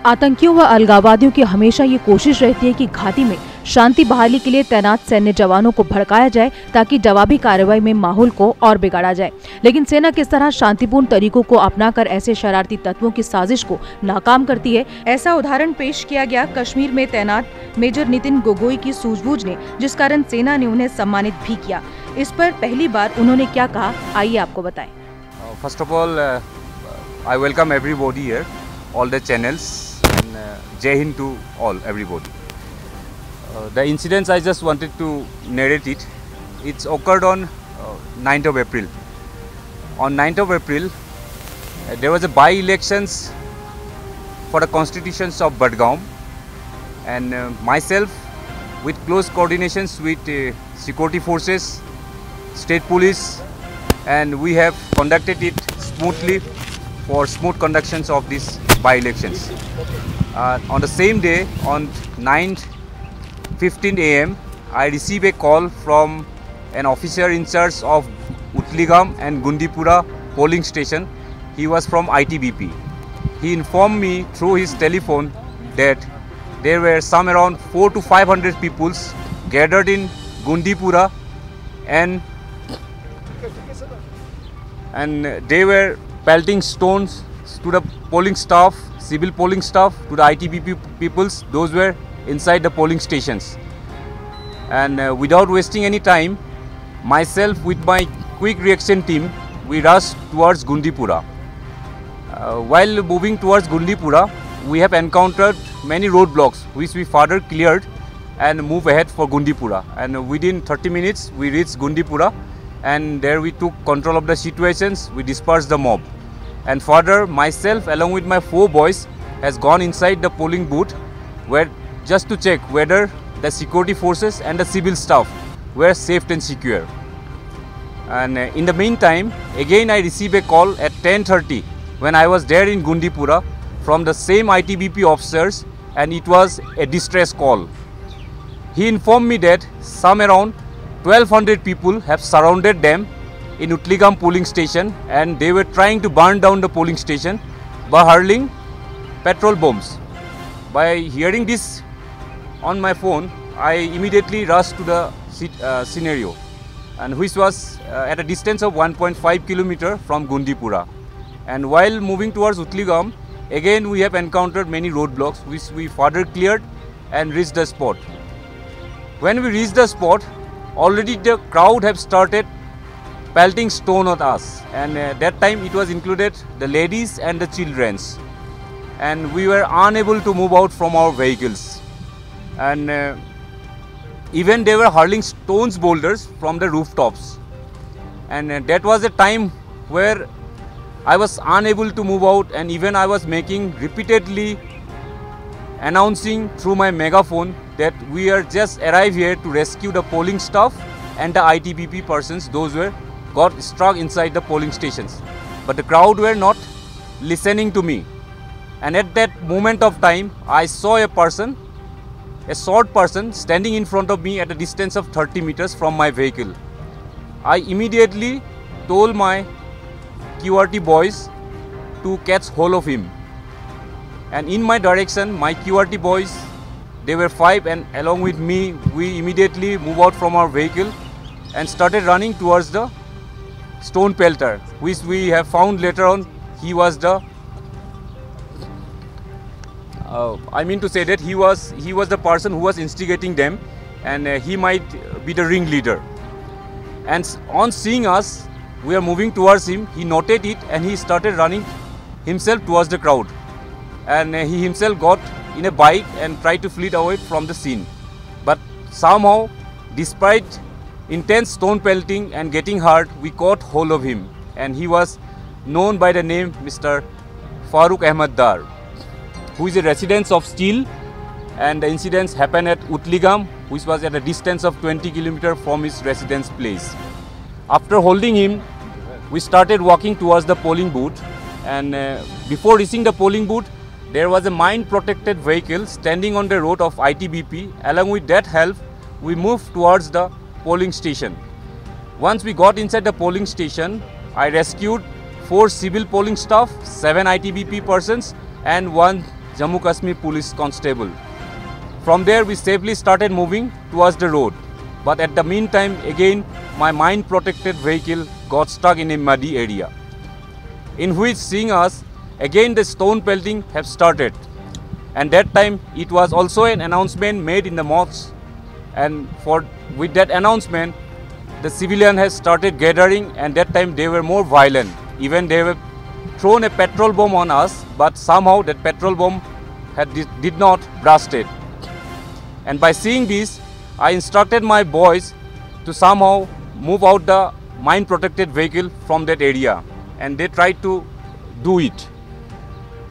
आतंकियों व अलगाववादियों की हमेशा ये कोशिश रहती है कि घाटी में शांति बहाली के लिए तैनात सैन्य जवानों को भड़काया जाए ताकि जवाबी कार्रवाई में माहौल को और बिगाड़ा जाए। लेकिन सेना किस तरह शांतिपूर्ण तरीकों को अपनाकर ऐसे शरारती तत्वों की साजिश को नाकाम करती है, ऐसा उदाहरण पेश किया गया कश्मीर में तैनात मेजर नितिन गोगोई की सूझबूझ ने, जिस कारण सेना ने उन्हें सम्मानित भी किया। इस पर पहली बार उन्होंने क्या कहा, आइए आपको बताएं। First of all I welcome everybody here, all the channels, and Jai Hind to all everybody. The incidents I just wanted to narrate it. It's occurred on 9th of April. On 9th of April, there was a by-elections for the constitutions of Budgaum, and myself, with close coordinations with security forces, state police, and we have conducted it smoothly for smooth conductions of these by-elections. On the same day, on 9:15 AM, I received a call from an officer in charge of Utligam and Gundipura polling station. He was from ITBP. He informed me through his telephone that there were some around 400 to 500 people gathered in Gundipura, and they were pelting stones to the polling staff, civil polling staff, to the ITBP peoples. Those were inside the polling stations. And without wasting any time, myself with my quick reaction team, we rushed towards Gundipura. While moving towards Gundipura, we have encountered many roadblocks which we further cleared and move ahead for Gundipura. And within 30 minutes, we reached Gundipura, and there we took control of the situations. We dispersed the mob. And further, myself along with my 4 boys has gone inside the polling booth, where just to check whether the security forces and the civil staff were safe and secure. And in the meantime, again I received a call at 10:30 when I was there in Gundipura from the same ITBP officers, and it was a distress call. He informed me that some around 1200 people have surrounded them in Utligam polling station, and they were trying to burn down the polling station by hurling petrol bombs. By hearing this on my phone, I immediately rushed to the scenario, and which was at a distance of 1.5 km from Gundipura. And while moving towards Utligam, again we have encountered many roadblocks which we further cleared and reached the spot. When we reached the spot, already the crowd have started pelting stone at us, and that time it was included the ladies and the childrens, and we were unable to move out from our vehicles, and even they were hurling stones boulders from the rooftops, and that was a time where I was unable to move out, and even I was making repeatedly announcing through my megaphone that we are just arrived here to rescue the polling staff and the ITBP persons, those were got struck inside the polling stations. But the crowd were not listening to me, and at that moment of time I saw a person, a short person, standing in front of me at a distance of 30 meters from my vehicle. I immediately told my QRT boys to catch hold of him, and in my direction my QRT boys, they were 5, and along with me we immediately moved out from our vehicle and started running towards the stone pelter, which we have found later on he was the I mean to say that he was the person who was instigating them, and he might be the ringleader. And on seeing us, we are moving towards him, he noted it and he started running himself towards the crowd, and he himself got in a bike and tried to flee away from the scene. But somehow, despite intense stone pelting and getting hurt, we caught hold of him, and he was known by the name Mr. Farooq Ahmad Dar, who is a resident of Steel, and the incidents happened at Utligam, which was at a distance of 20 km from his residence place. After holding him, we started walking towards the polling booth, and before reaching the polling booth, there was a mine-protected vehicle standing on the road of ITBP. Along with that help, we moved towards the polling station. Once we got inside the polling station, I rescued 4 civil polling staff, 7 ITBP persons, and 1 Jammu Kashmir Police Constable. From there we safely started moving towards the road. But at the meantime, again, my mine protected vehicle got stuck in a muddy area, in which seeing us, again the stone pelting have started. And that time it was also an announcement made in the mosque, and with that announcement the civilian has started gathering, and that time they were more violent. Even they were thrown a petrol bomb on us, but somehow that petrol bomb did not burst it. And by seeing this, I instructed my boys to somehow move out the mine protected vehicle from that area, and they tried to do it.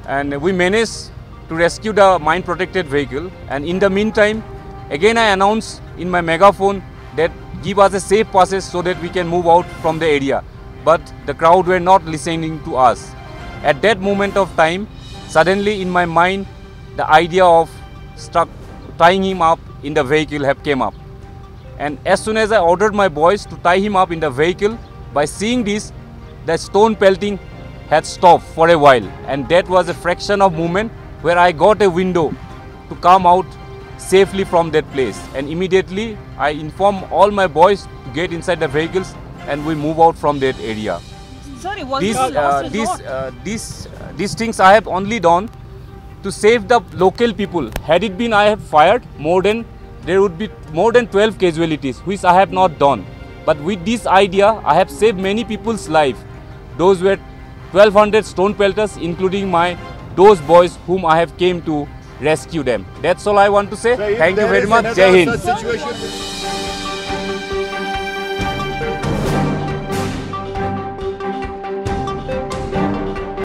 And we managed to rescue the mine protected vehicle, and in the meantime again I announced in my megaphone that give us a safe passage so that we can move out from the area. But the crowd were not listening to us. At that moment of time, suddenly in my mind the idea of tying him up in the vehicle have came up. And as soon as I ordered my boys to tie him up in the vehicle, by seeing this, the stone pelting had stopped for a while, and that was a fraction of moment where I got a window to come out safely from that place. And immediately I informed all my boys to get inside the vehicles, and we move out from that area. Sorry, was this last resort? These things I have only done to save the local people. Had it been I have fired, there would be more than 12 casualties, which I have not done. But with this idea, I have saved many people's life. Those were 1200 stone pelters, including those boys whom I have came to rescue them. That's all I want to say. So Thank you very much. Jai Hind. Situation.